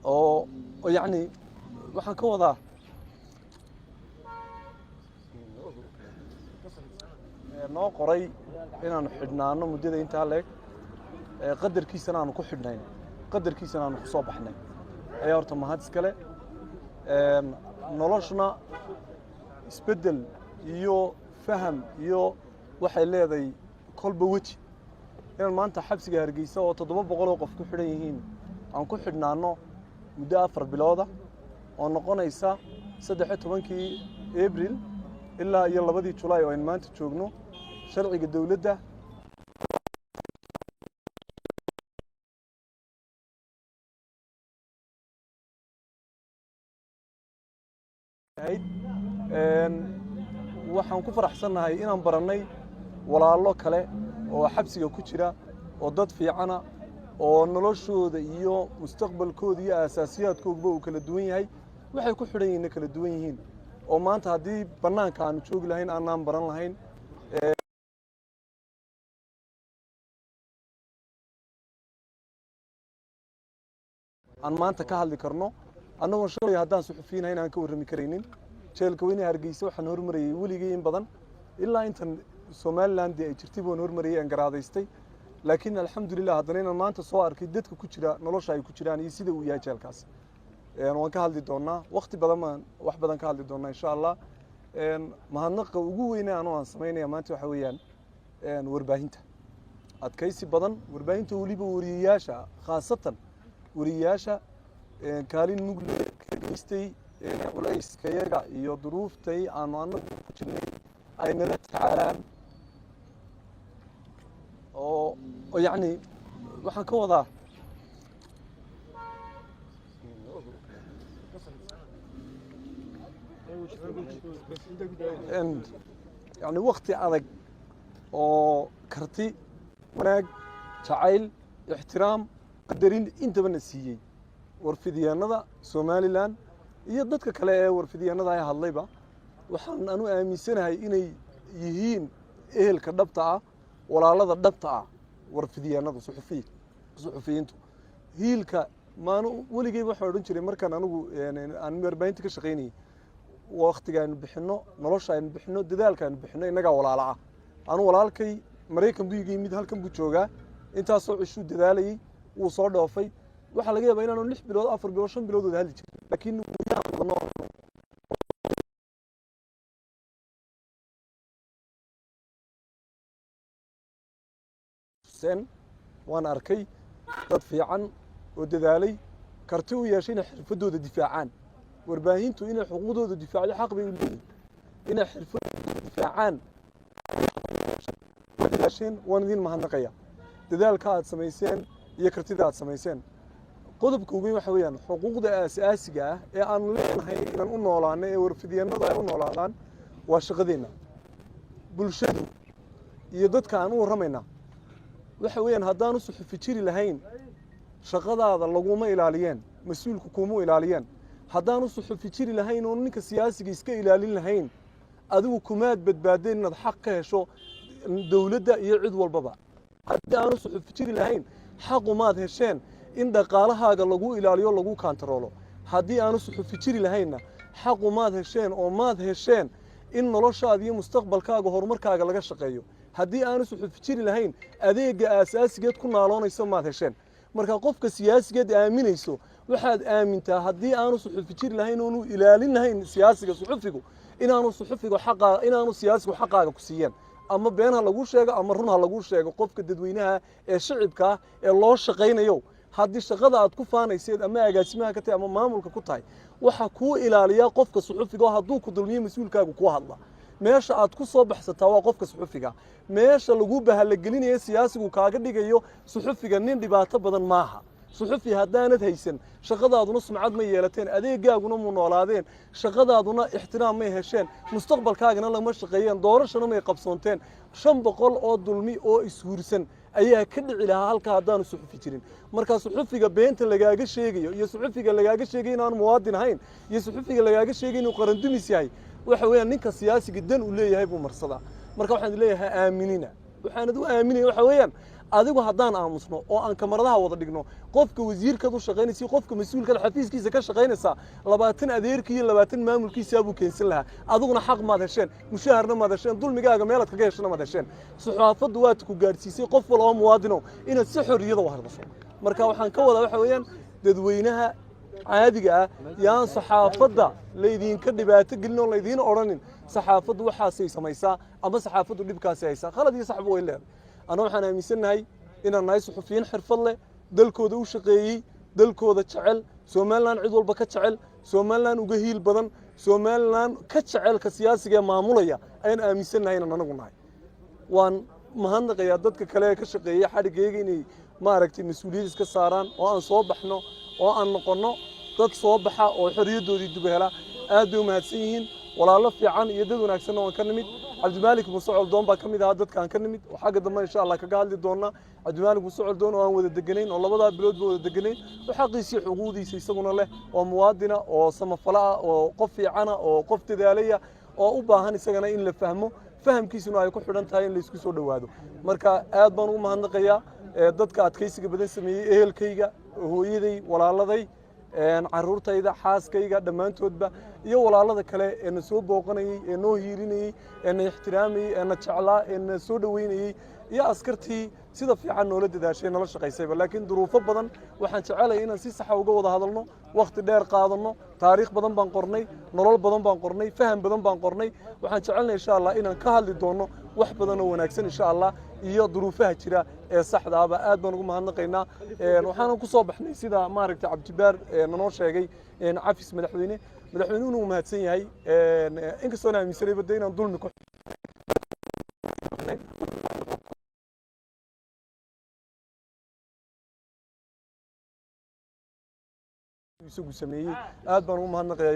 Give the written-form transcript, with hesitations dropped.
oo yacni waxaan ka wadaa noo qoray inaan xidhnaano muddada intaa leeg qadarkiisana aanu ku xidhnayn qadarkiisana aanu ku soo baxnay ayaa horta mahad iskale noloshuna isbeddel iyo faham iyo waxay leedahay kolba weji inaan maanta xabsiga Hargeysa oo 700 oo qof ku xidhan yihiin aan ku xidhnaano muddo 4 bilooda oo noqonaysa 13kii Abriil ilaa iyo 2 July oo aan maanta joogno sharciga dawladda waxaan ku faraxsanahay inaan baranay walaalo kale oo xabsiga ku jira oo dad fiicana oo noloshooda iyo mustaqbalkooda iyo asaasiyaadkooda uu kala duwan yahay waxay ku xidhan yihiin kala duwan yihiin oo maanta hadii banaanka aan joog lahayn aan baran lahayn aan maanta ka hadli karno annagoo shalay haddaan suxufiinahay aan ka warrami kareynin jeelka weyne Hargeysa waxaan hormariyay weligii in badan ilaa intan Somaliland ay jirtay baan hormariyay aan garaadaystay laakiin alxamdulillah haddana inaan maanta soo arkay dadka ku jira nolosha ay ku jiraan iyo sida uu yahay jeelkaas waan ka hadli doonaa waqti badan wax badan ka hadli doonaa insha Allah mahadnaqa ugu weyn aan sameynaya maanta waxa weeyaan warbaahinta adkaysi badan warbaahinta waliba wariyaasha khaasatan wariyaasha kaalin mug ka geystay culayskayaga iyo duruuftay aanu anagu ku jirnay ay nala tacaalaan oo yacni waxaan ka wadaa يعني وقت adag oo karti wanaag jacayl ixtiraam qadarin intaba na siiyay warfidiyaanada Somaliland iyo dadka kale ee warfidiyaanada ay hadlayba waxaan anu aaminsanahay inay yihiin ehelka dhabta ah walaalada dhabta ah warfidiyaanada suxufiyiintu hiilka maanu waligay waxa oran jiray markaan anigu aan warbaahinta ka shaqeynay waqtigaan bixino nolosha aan bixino dadaalkaan bixino inaga walaala ah anu walaalkay Mareykan buu yimid halkan buu joogaa intaas oo cishu dadaalayay uu soo dhoofay waxa laga yaabaa inaanu 6 bilood 4 bilood 5 bilood hali jirin laakiin waan arkay dad fiican oo dadaalay karti u yeeshayna xirfadooda difaacaan warbaahintu inay xuquuqdooda difaacdo xaq bay u leeyihiin inay xirfadooda difaacaan wadasheen waan idin mahadnaqaya dadaalka aad sameyseen iyo kartida aad sameyseen qodobka ugu weyn waxa weeyaan xuquuqda asaasiga ah ee aan leenahay inaan u noolaano ee warfidiyaanada ay u noolaadaan waa shaqadeena bulshadu iyo dadka aan u waramayna waxa weeyaan haddaan u suxufi jiri lahayn shaqadaada laguma ilaaliyeen mas'uulku kuma ilaaliyeen haddaan u suxufi jiri lahayn oo ninka siyaasiga iska ilaalin lahayn adigu kumaad badbaadeen inaad xaq ka hesho dawladda iyo cid walbaba haddaan u suxufi jiri lahayn xaq umaad hesheen in dhaqaalahaaga lagu ilaaliyo lagu kantaroolo haddii aan u suxufi jiri lahaynna xaq umaad hesheen oo maad hesheen in noloshaada iyo mustaqbalkaaga horumarkaaga laga shaqeeyo haddii aan u suxufi jiri lahayn adeega asaasigeed ku naaloonayso maad hesheen marka qofka siyaasigeed aaminayso waxaad aamintaa haddii aanu suxufi jiri lahayn oo uu ilaalin lahayn siyaasiga suxufigu inaanu siyaasigu xaqaaga ku siiyeen ama been ha lagu sheego ama run ha lagu sheego qofka dadweynaha ee shacibka ee loo shaqeynayo haddii shaqada aad ku faanayseed ama agaasimaha ka tahay ama maamulka ku tahay waxa kuu ilaaliya qofka suxufiga hadduu ku dulmiyo mas'uulkaagu ku hadla meesha aad ku soo baxsataa waa qofka suxufiga meesha lagu bahalagelinayo siyaasigu kaaga dhigayo suxufiga nin dhibaato badan maaha suxufi haddaanad haysan shaqadaaduna sumcad ma yeelateen adeegaaguna mu noolaadeen shaqadaaduna ixtiraam ma hesheen mustaqbalkaagana lama shaqeeyeen doorashana ma qabsoonteen 500 oo dulmi oo ishuursan ayaa ka dhici lahaa halka haddaanu suxufi jirin marka suxufiga beenta lagaaga sheegayo iyo suxufiga lagaaga sheegay inaan muwaadin ahayn iyo suxufiga lagaaga sheegay inuu qaran dumis yahay waxa weeyaan ninka siyaasiga dan u leeyahay buu marsada marka waxaan leeyahay aaminina waxaan u aaminay waxa weeyaan adigu haddaan aamusno oo aan kamaradaha wada dhigno qofka wasiirkadu shaqaynaysa qofka mas'uulka xafiiskiisa ka shaqaynaysa 20 adeerkii iyo 20 maamulkiisa buu keensan lahaa adiguna xaq maad hesheen mushaharna maad hesheen dulmigaaga meelad kaga heshana maad hesheen saxaafaddu waad ku gaarsiisay qof walba muwaadino inaad si xorriyada u hadasho marka waxaan ka wada waxa weeyaan dadweynaha caadiga ah yaan saxaafadda leedinka dhibaato gelin oo leedin oranin saxaafaddu waxaasay samaysaa ama saxaafaddu dhibkaasi haysa khalad iyo saxbo way leedahay ana waxaan aaminsanahay inaan nahay suxufiyiin xirfad leh dalkooda u shaqeeyay dalkooda jecel Soomaaliland cid walba ka jecel Soomaaliland uga hiil badan Soomaaliland ka jecelka siyaasiga maamulaya ayaan aaminsanahay inaan anagu nahay waan mahadnaqayaa dadka kale ee ka shaqeeyay xadhigayga inay maaragtay mas'uuliyad iska saaraan oo aan soo baxno oo aan noqono dad soo baxa oo xorriyadoodii dib hela aad bay u mahadsan yihiin walaalo fiican iyo dad wanaagsan oo ka nimid Cabdimaalik Muusacol doon baa kamid ah dadka aan ka nimid waxa gadama insha Allah kaga hadli doona Cabdimaalik Muusacol doon oo aan wada deganayn oo labada bilood wada deganayn xaqiisii xuquuqdiisa isaguna leh oo muwaadina oo samafala oo qof fiican oo qof dadaalaya oo u baahan isagana in la fahmo fahamkiisuna ay ku xidhan tahay in la isku soo dhawaado marka aad baan ugu mahadnaqayaa dadka adkaysiga badan sameeyay ehelkayga hooyaday walaaladay caruurtayda xaaskayga dhamaantoodba iyo walaalada kale ee na soo booqanayay ee noo hiirinayay ee na ixtiraamayay ee na jeclaa ee na soo dhaweynayay iyo askartii sida fiican noola dadaashay nala shaqaysayba laakiin duruufo badan waxaan jecelahay inaan si sax ah uga wada hadalno waqti dheer qaadano taariikh badan baan qornay nolol badan baan qornay faham badan baan qornay waxaan jecelnahay insha Allah inaan ka hadli doono wax badan oo wanaagsan insha Allah iyo duruufaha jira ee saxda ah aad baan ugu mahadnaqaynaa waxaan ku soo baxnay sida maaragtay Cabdibaar noo sheegay cafis madaxweynuhu uu mahadsan yahay inkastoo aan aaminsanay badda inaan dulmi ku isagu sameeyay aad baan ugu mahadnaqayaa